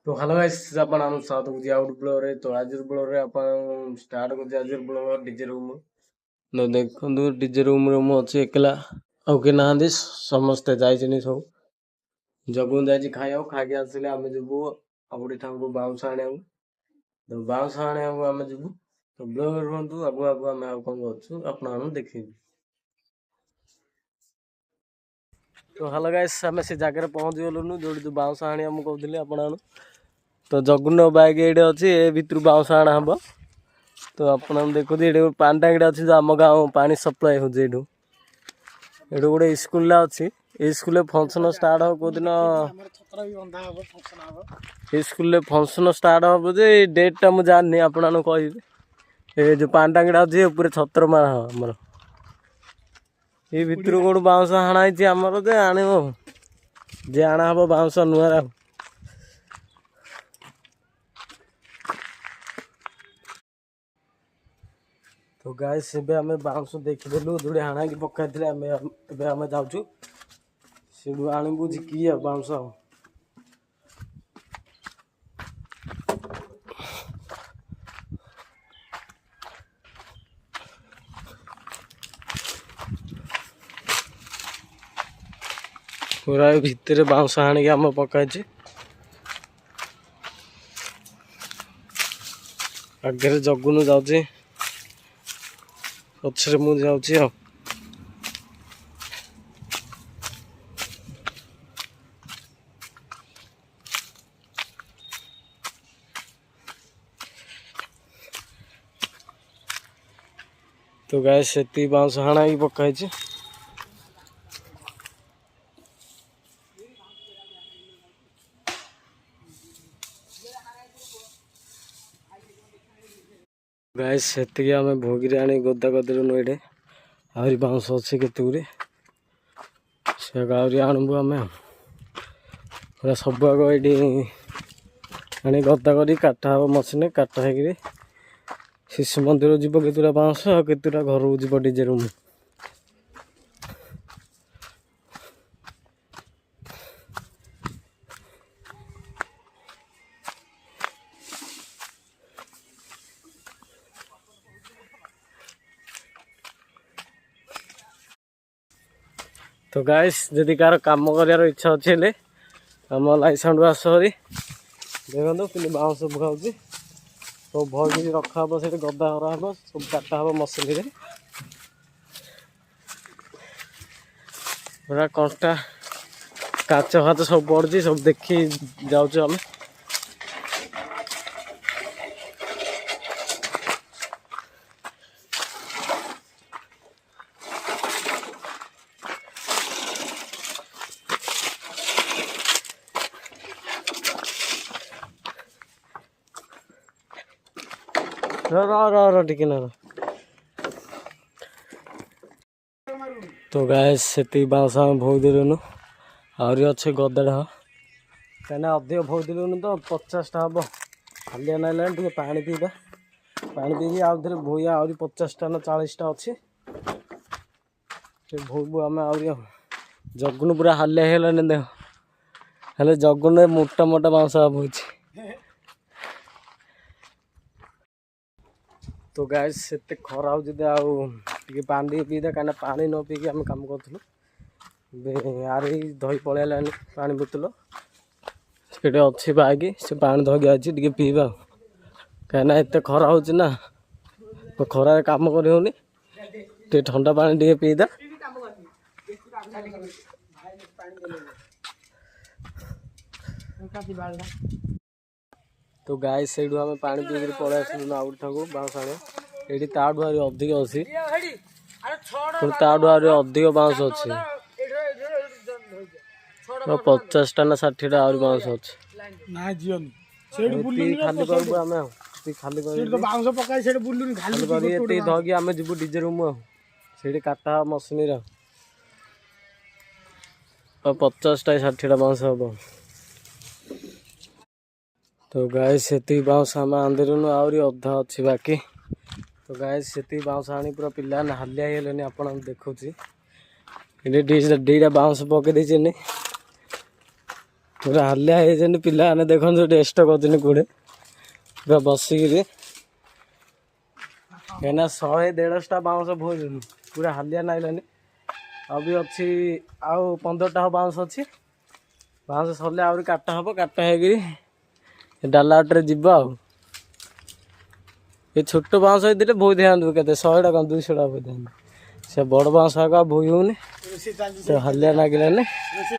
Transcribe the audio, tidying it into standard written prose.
तो hello guys आपण हम साथ गुजी आउट ब्लॉग रे तो आज ब्लॉग रे आपण स्टार्ट कर आज ब्लॉग डीजे रूम न देखंदु डीजे रूम रे मो अछि एकला औ के नांदी समस्त जाय जनी सब जगुन जाय खाइयो खा के आसिले आमे जबु आबुडी ठांगु बाउंस आने तो बाउंस आने आमे जबु तो ब्लॉग रहंतु आगु आगु आमे आ कोन गछु आपण देखि तो हेलो गाइस आमे से जगह रे पहुंच गेलुनु जोडी बाउंस आने हम कहउथिले आपण तो जगुन बैग ये अच्छी ए भितर बाउंस आना हम तो आप देखो ये पानी टांगी अच्छी जो आम गाँव पानी सप्लाई हो गोटे स्कूल अच्छी ये स्कूल फंक्शन स्टार्ट हम कौ दिन स्कूल फंक्शन स्टार्ट हम जे डेटा मुझे जानी आपन कह जो पानी टांगी अच्छी पूरे छतर मारा आमर ये भितर गोटे बाउंस हाणाई आमर जे आने जे आना हम बाउंस नुआ तो गाइस एबे हमें बाउंस देखिदेलु जोड़े हाणा की पकाइथिले हमें एबे हमें जाउछु सेडु आनिबु जिकी बाउंस पूरा भितर बाउंस हाणी के हम पकाइछि आगे जगुनु जाउछि पछरे मु जाउछि आ तो गाइस सेती बाउंस हाणा ही पकाई छी गाइस सेती आमे भोगी रे आनी गोदा गदर नोइडे आरी बाउंस अछि केतुरी से गावरी आनबु आमे पूरा सब आगो एडी आनी गदा करी काटा हो मशीन काटा हेगिरी शिशु मंदिर जीव केतुरा बाउंस आ केतुरा घर जीव डीजे रूम तो गाइस जदि कार काम कर इच्छा अच्छे आम लाइसाउंड आसरी देखो कि बाउंस बुझाऊँगी तो भल रखा हम से गदा हरा हम सब काटा हम मशीन पूरा कंटा काच फाच सब पड़ी सब देखी जाऊँ आम तो गाइस से बाउंस आम भोग देलुनु आहरी अच्छे गदाड़ा कहीं अधिक भोग देलुनु तो 50टा हम हालिया नाइलान टे पानी पीवा पानी पी आउ थे भोया आहरी 50टा ना 40टा अच्छे भोगबू आम आहरी जगुन पूरा हालिया हेलानी देह हेले जगुन मोटा मोटा बाउंस भोगी तो गाइस से खरा हो टे पानी पीदा कहीं पानी न पीक आम कम करूँ आरी दही पलैलानी पानी बोतल से अच्छी बाइक से पानी धोगी आज टे पीवा कहीं एत खरा होना तो खरार कम करनी टे ठंडा पानी टे पीदा तो गाय से आम पानी पीक पलि आसलु आउट ठाकू बाउंस आने ये ताठू आहरी अधिक अच्छी ताठू आहरी अधिक बाउंस अच्छी 50टा ना 60टा आहरी बाउंस अच्छी खाली करू आम खाली धोगी आम जीव डीजे रूम से काटा मशीन 50टा 60टा बाउंस हम तो गाय से बाउंस आम आंदोलन आहरी अधा अच्छी बाकी तो गाय से बाउंस आनी पूरा पिला हालिया हेले आप देखुची दीटा बाउंस पकई देने पूरा हालिया ହେଇଛନ୍ତି ପିଲାମାନେ ଦେଖନ୍ତୁ ରେଷ୍ଟ କରୁଛନ୍ତି କୋଉଠି ପୁରା ବସିକିରି କାହିଁକିନା 100-150ଟା ବାଉଁଶ ବୋହୁଛନ୍ତି ପୁରା ହାଲିଆ ନାଇଲାନି ଆଉ ବି ଅଛି ଆଉ 15ଟା ବାଉଁଶ ଅଛି ବାଉଁଶ ସରିଲେ ଆହୁରି କାଟା ହବ କାଟା ହେଇକିରି ଡାଲା ଅଟରେ ଯିବ ଆଉ ଏ ଛୋଟ ବାଉଁଶ ହେଇଥିଲେ ବୋହି ଦିଅନ୍ତୁ କେତେ 100ଟା କଣ 200ଟା ବୋହି ଦିଅନ୍ତୁ ସେ ବଡ଼ ବାଉଁଶ ଆଗ ବୋହି ହଉନି ସେ ହାଲିଆ ଲାଗିଲାନି